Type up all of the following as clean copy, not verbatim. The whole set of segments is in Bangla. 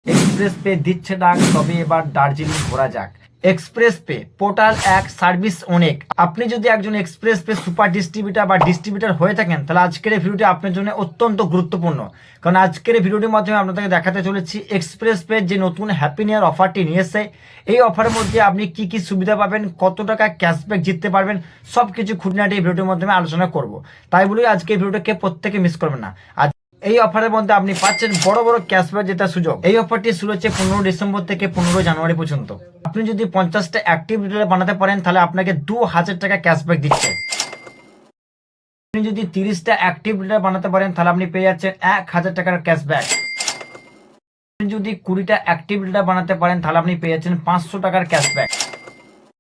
এক্সপ্রেস পে দিচ্ছে ডাক, তবে এবার দার্জিলিং ঘোরা যাক। এক্সপ্রেস পে পোর্টাল এক, সার্ভিস অনেক। আপনি যদি একজন এক্সপ্রেস পে সুপার ডিস্ট্রিবিউটার বা ডিস্ট্রিবিউটার হয়ে থাকেন, তাহলে আজকের এই ভিডিওটি আপনার জন্য অত্যন্ত গুরুত্বপূর্ণ। কারণ আজকের এই ভিডিওটির মাধ্যমে আপনাদেরকে দেখাতে চলেছি এক্সপ্রেস পে যে নতুন হ্যাপি নিউ ইয়ার অফারটি নিয়েছে, এই অফারের মধ্যে আপনি কি কি সুবিধা পাবেন, কত টাকা ক্যাশব্যাক জিততে পারবেন, সব কিছু খুঁটিনাটি এই ভিডিওটির মাধ্যমে আলোচনা করব। তাই বলি আজকে এই ভিডিওটাকে প্রত্যেকে মিস করবেন না। আজ এই অফারের মধ্যে আপনি পাচ্ছেন বড় বড় ক্যাশব্যাক জেতার সুযোগ। এই অফারটি শুরু হচ্ছে 15 ডিসেম্বর থেকে 15 জানুয়ারি পর্যন্ত। আপনি যদি 50টা অ্যাক্টিভ রিটেলার বানাতে পারেন, তাহলে আপনাকে 2000 টাকা ক্যাশব্যাক দিচ্ছে। আপনি যদি 30টা অ্যাক্টিভ রিটেলার বানাতে পারেন, তাহলে আপনি পেয়ে যাচ্ছেন 1000 টাকার ক্যাশব্যাক। আপনি যদি 20টা অ্যাক্টিভ রিটেলার বানাতে পারেন, তাহলে আপনি পেয়ে যাচ্ছেন 500 টাকার ক্যাশব্যাক।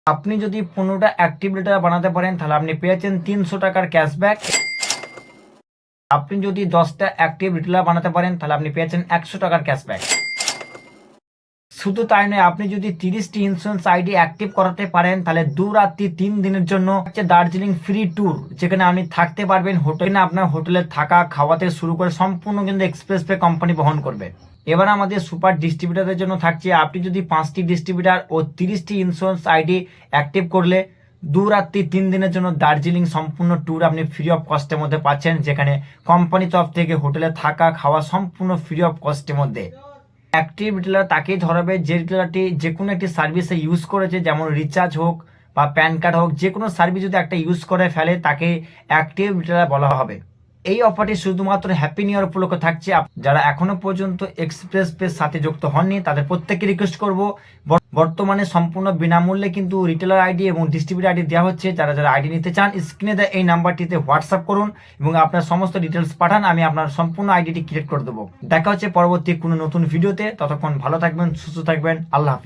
আপনি যদি 15টা অ্যাক্টিভ রিটেলার বানাতে পারেন, তাহলে আপনি পেয়ে যাচ্ছেন 300 টাকার ক্যাশব্যাক। আপনি যদি 10টা অ্যাক্টিভ রিটেলার বানাতে পারেন, তাহলে আপনি পেয়েছেন 100 টাকার ক্যাশব্যাক। শুধু তাই নয়, আপনি যদি 30টি ইন্স্যুরেন্স আইডি অ্যাক্টিভ করাতে পারেন, তাহলে 2 রাত্রি 3 দিনের জন্য হচ্ছে দার্জিলিং ফ্রি ট্যুর, যেখানে আপনি থাকতে পারবেন হোটেলে। আপনার হোটেলে থাকা খাওয়া থেকে শুরু করে সম্পূর্ণ কিন্তু এক্সপ্রেস পে কোম্পানি বহন করবে। এবার আমাদের সুপার ডিস্ট্রিবিউটারদের জন্য থাকছে, আপনি যদি 5টি ডিস্ট্রিবিউটার ও 30টি ইন্স্যুরেন্স আইডি অ্যাক্টিভ করলে 2 রাত্রি 3 দিনের জন্য দার্জিলিং সম্পূর্ণ ট্যুর আপনি ফ্রি অফ কস্টের মধ্যে পাচ্ছেন, যেখানে কোম্পানি তরফ থেকে হোটেলে থাকা খাওয়া সম্পূর্ণ ফ্রি অফ কস্টের মধ্যে। অ্যাক্টিভ রিটেলার তাকেই ধরাবে যে রিটেলারটি যে কোনো একটি সার্ভিসে ইউজ করেছে, যেমন রিচার্জ হোক বা প্যান কার্ড হোক, যে কোনো সার্ভিস যদি একটা ইউজ করে ফেলে, তাকে অ্যাক্টিভ রিটেলার বলা হবে। এই অফারটি শুধুমাত্র হ্যাপি নিউ ইয়ার উপলক্ষে থাকছে। যারা এখনো পর্যন্ত এক্সপ্রেস পের সাথে যুক্ত হননি, তাদের প্রত্যেককে রিকোয়েস্ট করব, বর্তমানে সম্পূর্ণ বিনামূল্যে কিন্তু রিটেলার আইডি এবং ডিস্ট্রিবিউটার আইডি দেওয়া হচ্ছে। যারা যারা আইডি নিতে চান, স্ক্রিনে দেওয়া এই নাম্বারটিতে হোয়াটসঅ্যাপ করুন এবং আপনার সমস্ত ডিটেলস পাঠান, আমি আপনার সম্পূর্ণ আইডিটি ক্রিয়েট করে দেবো। দেখা হচ্ছে পরবর্তী কোনো নতুন ভিডিওতে। ততক্ষণ ভালো থাকবেন, সুস্থ থাকবেন, আল্লাহ হাফিজ।